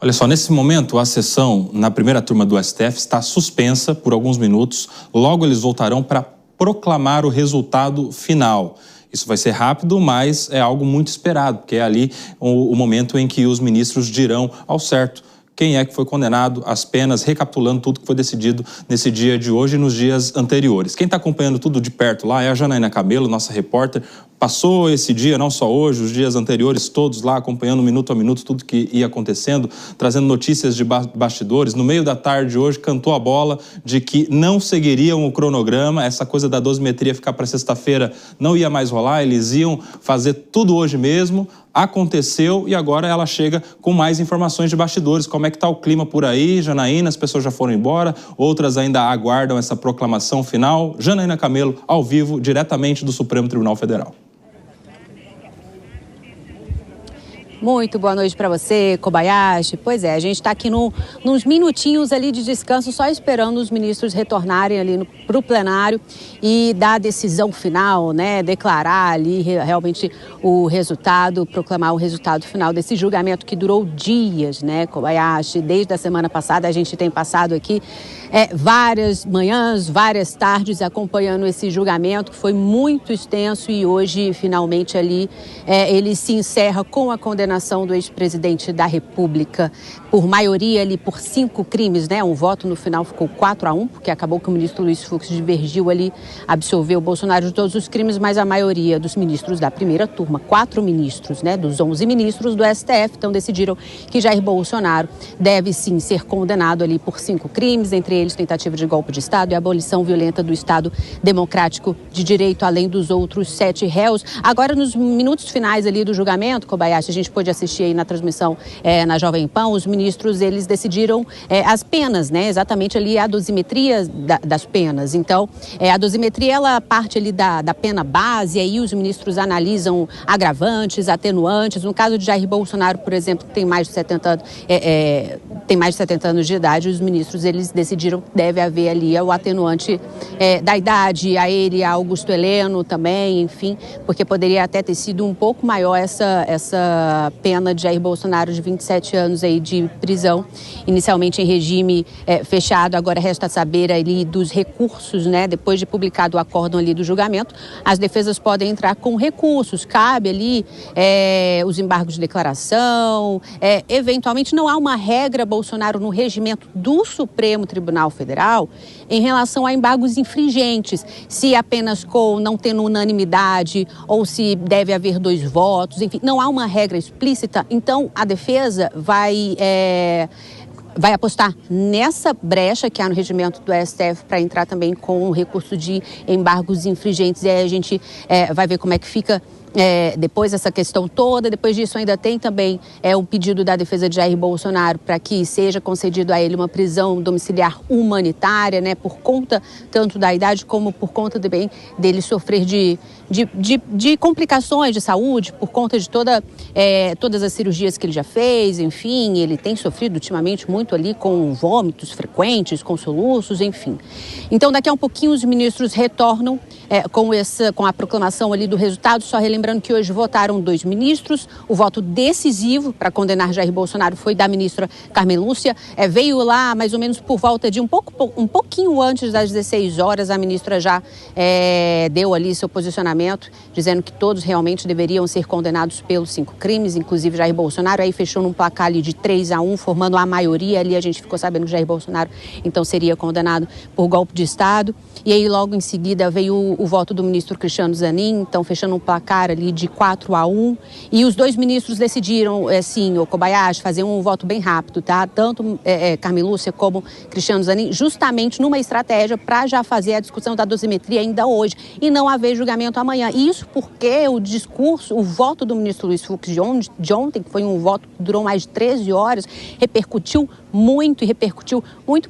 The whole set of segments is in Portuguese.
Olha só, nesse momento a sessão na primeira turma do STF está suspensa por alguns minutos. Logo eles voltarão para proclamar o resultado final. Isso vai ser rápido, mas é algo muito esperado, porque é ali o momento em que os ministros dirão ao certo quem é que foi condenado, as penas, recapitulando tudo que foi decidido nesse dia de hoje e nos dias anteriores. Quem está acompanhando tudo de perto lá é a Janaína Cabelo, nossa repórter. Passou esse dia, não só hoje, os dias anteriores todos lá, acompanhando minuto a minuto tudo que ia acontecendo, trazendo notícias de bastidores. No meio da tarde hoje, cantou a bola de que não seguiriam o cronograma, essa coisa da dosimetria ficar para sexta-feira não ia mais rolar, eles iam fazer tudo hoje mesmo. Aconteceu e agora ela chega com mais informações de bastidores. Como é que está o clima por aí, Janaína? As pessoas já foram embora, outras ainda aguardam essa proclamação final. Janaína Cabelo, ao vivo, diretamente do Supremo Tribunal Federal. Muito boa noite para você, Kobayashi. Pois é, a gente está aqui nos minutinhos ali de descanso, só esperando os ministros retornarem ali para o plenário e dar a decisão final, né? Declarar ali realmente o resultado, proclamar o resultado final desse julgamento que durou dias, né, Kobayashi? Desde a semana passada a gente tem passado aqui várias manhãs, várias tardes acompanhando esse julgamento que foi muito extenso e hoje finalmente ali ele se encerra com a condenação do ex-presidente da República por maioria ali por 5 crimes, né? Um voto no final ficou 4-1, porque acabou que o ministro Luiz Fux divergiu ali, absolveu o Bolsonaro de todos os crimes, mas a maioria dos ministros da primeira turma, 4 ministros, né, dos 11 ministros do STF, então decidiram que Jair Bolsonaro deve sim ser condenado ali por 5 crimes, entre eles tentativa de golpe de Estado e abolição violenta do Estado Democrático de Direito, além dos outros 7 réus. Agora, nos minutos finais ali do julgamento, Kobayashi, a gente pôde assistir aí na transmissão na Jovem Pan, os ministros, eles decidiram as penas, né, exatamente ali a dosimetria das penas. Então, a dosimetria, ela parte ali da pena base, aí os ministros analisam agravantes, atenuantes. No caso de Jair Bolsonaro, por exemplo, que tem mais de 70 anos, tem mais de 70 anos de idade, os ministros, eles decidiram que deve haver ali o atenuante da idade, a ele, a Augusto Heleno também, enfim, porque poderia até ter sido um pouco maior essa pena de Jair Bolsonaro de 27 anos aí de prisão, inicialmente em regime fechado. Agora resta saber ali dos recursos, né? Depois de publicado o acórdão ali do julgamento, as defesas podem entrar com recursos, cabe ali os embargos de declaração, eventualmente não há uma regra, Bolsonaro, no regimento do Supremo Tribunal Federal em relação a embargos infringentes, se apenas com não tendo unanimidade ou se deve haver 2 votos, enfim, não há uma regra explícita. Então a defesa vai apostar nessa brecha que há no regimento do STF para entrar também com o recurso de embargos infringentes. E aí a gente vai ver como é que fica depois essa questão toda. Depois disso ainda tem também um pedido da defesa de Jair Bolsonaro para que seja concedido a ele uma prisão domiciliar humanitária, né, por conta tanto da idade como por conta também dele sofrer de complicações de saúde, por conta de todas as cirurgias que ele já fez, enfim, ele tem sofrido ultimamente muito ali com vômitos frequentes, com soluços, enfim. Então daqui a um pouquinho os ministros retornam com a proclamação ali do resultado, só relembrando que hoje votaram 2 ministros, o voto decisivo para condenar Jair Bolsonaro foi da ministra Carmen Lúcia, veio lá mais ou menos por volta de um pouquinho antes das 16 horas, a ministra já deu ali seu posicionamento, dizendo que todos realmente deveriam ser condenados pelos 5 crimes, inclusive Jair Bolsonaro, aí fechou num placar ali de 3-1, formando a maioria ali, a gente ficou sabendo que Jair Bolsonaro então seria condenado por golpe de Estado, e aí logo em seguida veio o voto do ministro Cristiano Zanin, então fechando um placar ali de 4-1, e os 2 ministros decidiram, assim, o Kobayashi, fazer um voto bem rápido, tá? Tanto Carmen Lúcia como Cristiano Zanin, justamente numa estratégia para já fazer a discussão da dosimetria ainda hoje e não haver julgamento amanhã. Isso porque o voto do ministro Luiz Fux de ontem, que foi um voto que durou mais de 13 horas, repercutiu muito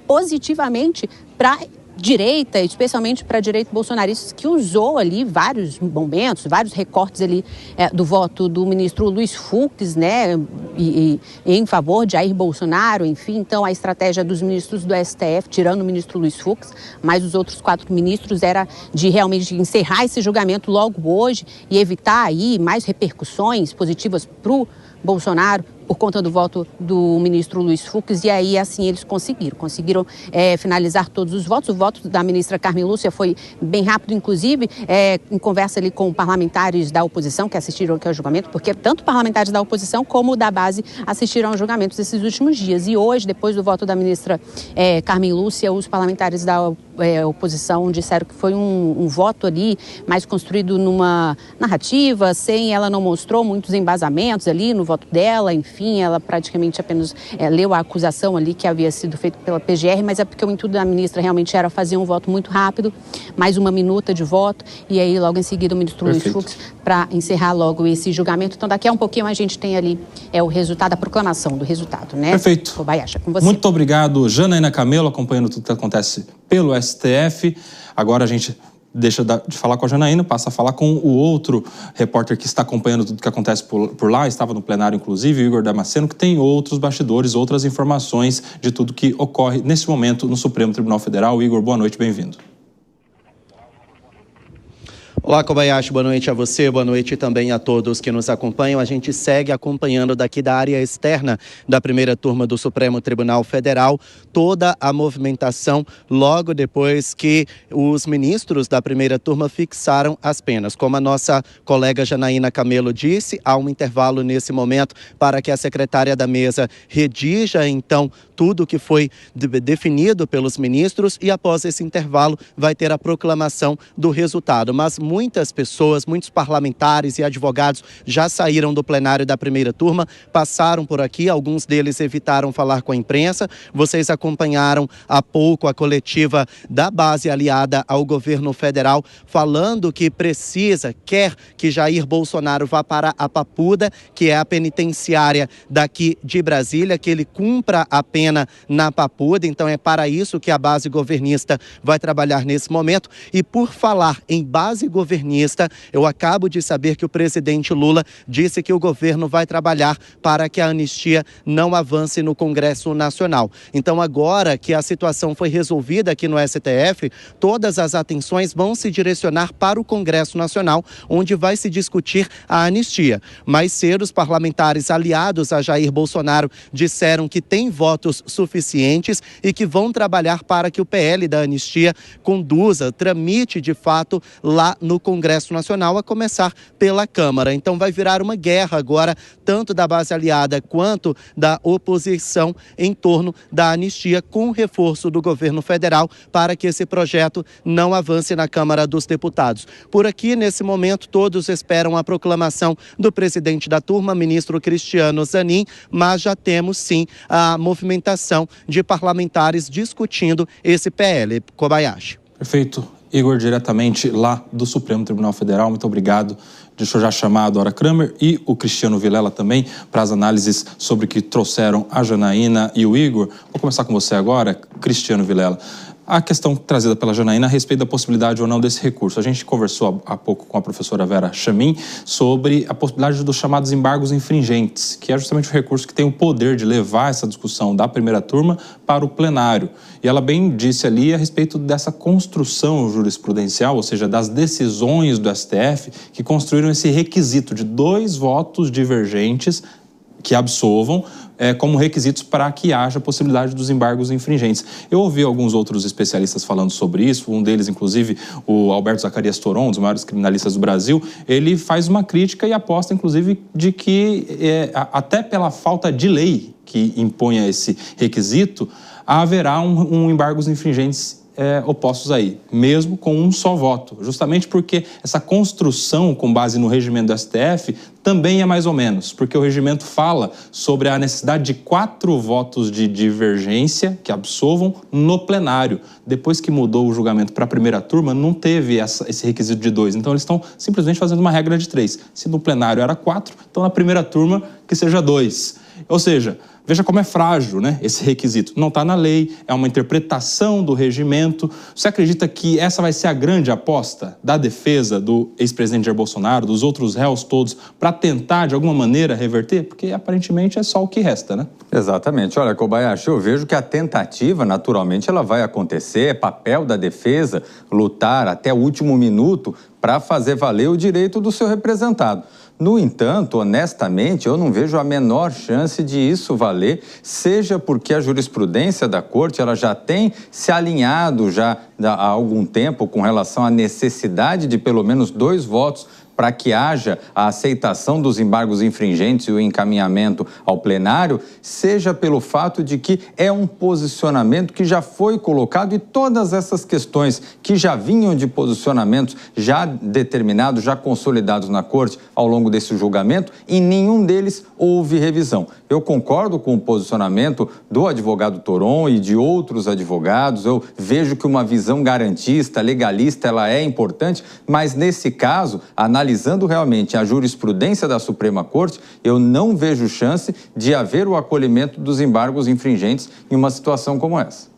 positivamente para direita, especialmente para a direita bolsonarista, que usou ali vários momentos, vários recortes ali do voto do ministro Luiz Fux, né, e em favor de Jair Bolsonaro, enfim. Então a estratégia dos ministros do STF, tirando o ministro Luiz Fux, mas os outros 4 ministros, era de realmente encerrar esse julgamento logo hoje e evitar aí mais repercussões positivas para o Bolsonaro por conta do voto do ministro Luiz Fux, e aí assim eles conseguiram finalizar todos os votos. O voto da ministra Carmen Lúcia foi bem rápido, inclusive em conversa ali com parlamentares da oposição que assistiram aqui ao julgamento, porque tanto parlamentares da oposição como da base assistiram aos julgamentos esses últimos dias. E hoje, depois do voto da ministra Carmen Lúcia, os parlamentares da oposição disseram que foi um voto ali mais construído numa narrativa, ela não mostrou muitos embasamentos ali no voto dela, enfim, ela praticamente apenas leu a acusação ali que havia sido feita pela PGR, mas é porque o intuito da ministra realmente era fazer um voto muito rápido, mais uma minuta de voto, e aí logo em seguida o ministro Luiz Fux para encerrar logo esse julgamento. Então daqui a um pouquinho a gente tem ali o resultado, a proclamação do resultado, né? Perfeito. Kobayashi, com você. Muito obrigado, Janaína Camelo, acompanhando tudo que acontece pelo STF. Agora a gente deixa de falar com a Janaína, passa a falar com o outro repórter que está acompanhando tudo que acontece por lá, estava no plenário inclusive, o Igor Damasceno, que tem outros bastidores, outras informações de tudo que ocorre nesse momento no Supremo Tribunal Federal. Igor, boa noite, bem-vindo. Olá, Kobayashi, boa noite a você, boa noite também a todos que nos acompanham. A gente segue acompanhando daqui da área externa da primeira turma do Supremo Tribunal Federal toda a movimentação logo depois que os ministros da primeira turma fixaram as penas. Como a nossa colega Janaína Camelo disse, há um intervalo nesse momento para que a secretária da mesa redija, então, tudo que foi definido pelos ministros e após esse intervalo vai ter a proclamação do resultado. Mas muitas pessoas, muitos parlamentares e advogados já saíram do plenário da primeira turma, passaram por aqui, alguns deles evitaram falar com a imprensa. Vocês acompanharam há pouco a coletiva da base aliada ao governo federal, falando que quer que Jair Bolsonaro vá para a Papuda, que é a penitenciária daqui de Brasília, que ele cumpra a pena na Papuda. Então é para isso que a base governista vai trabalhar nesse momento. E por falar em base governista, eu acabo de saber que o presidente Lula disse que o governo vai trabalhar para que a anistia não avance no Congresso Nacional. Então agora que a situação foi resolvida aqui no STF, todas as atenções vão se direcionar para o Congresso Nacional, onde vai se discutir a anistia. Mais cedo, os parlamentares aliados a Jair Bolsonaro disseram que tem votos suficientes e que vão trabalhar para que o PL da anistia tramite de fato lá no Congresso Nacional, a começar pela Câmara. Então vai virar uma guerra agora, tanto da base aliada quanto da oposição em torno da anistia, com o reforço do governo federal para que esse projeto não avance na Câmara dos Deputados. Por aqui, nesse momento, todos esperam a proclamação do presidente da turma, ministro Cristiano Zanin, mas já temos sim a movimentação de parlamentares discutindo esse PL. Kobayashi. Perfeito. Igor, diretamente lá do Supremo Tribunal Federal, muito obrigado. Deixa eu já chamar a Dora Kramer e o Cristiano Vilela também para as análises sobre o que trouxeram a Janaína e o Igor. Vou começar com você agora, Cristiano Vilela. A questão trazida pela Janaína a respeito da possibilidade ou não desse recurso. A gente conversou há pouco com a professora Vera Chamin sobre a possibilidade dos chamados embargos infringentes, que é justamente o recurso que tem o poder de levar essa discussão da primeira turma para o plenário. E ela bem disse ali a respeito dessa construção jurisprudencial, ou seja, das decisões do STF que construíram esse requisito de 2 votos divergentes que absolvam como requisitos para que haja possibilidade dos embargos infringentes. Eu ouvi alguns outros especialistas falando sobre isso, um deles, inclusive, o Alberto Zacarias Toron, um dos maiores criminalistas do Brasil. Ele faz uma crítica e aposta, inclusive, de que até pela falta de lei que imponha esse requisito, haverá um embargos infringentes opostos aí, mesmo com um só voto, justamente porque essa construção com base no regimento do STF também é mais ou menos, porque o regimento fala sobre a necessidade de 4 votos de divergência que absolvam no plenário. Depois que mudou o julgamento para a primeira turma, não teve esse requisito de 2, então eles estão simplesmente fazendo uma regra de 3. Se no plenário era 4, então na primeira turma que seja 2. Ou seja, veja como é frágil, né, esse requisito. Não está na lei, é uma interpretação do regimento. Você acredita que essa vai ser a grande aposta da defesa do ex-presidente Jair Bolsonaro, dos outros réus todos, para tentar, de alguma maneira, reverter? Porque, aparentemente, é só o que resta, né? Exatamente. Olha, Kobayashi, eu vejo que a tentativa, naturalmente, ela vai acontecer. É papel da defesa lutar até o último minuto para fazer valer o direito do seu representado. No entanto, honestamente, eu não vejo a menor chance de isso valer, seja porque a jurisprudência da Corte ela já tem se alinhado já há algum tempo com relação à necessidade de pelo menos 2 votos para que haja a aceitação dos embargos infringentes e o encaminhamento ao plenário, seja pelo fato de que é um posicionamento que já foi colocado e todas essas questões que já vinham de posicionamentos já determinados, já consolidados na Corte ao longo desse julgamento, em nenhum deles houve revisão. Eu concordo com o posicionamento do advogado Toron e de outros advogados, eu vejo que uma visão garantista, legalista, ela é importante, mas nesse caso, analisando realmente a jurisprudência da Suprema Corte, eu não vejo chance de haver o acolhimento dos embargos infringentes em uma situação como essa.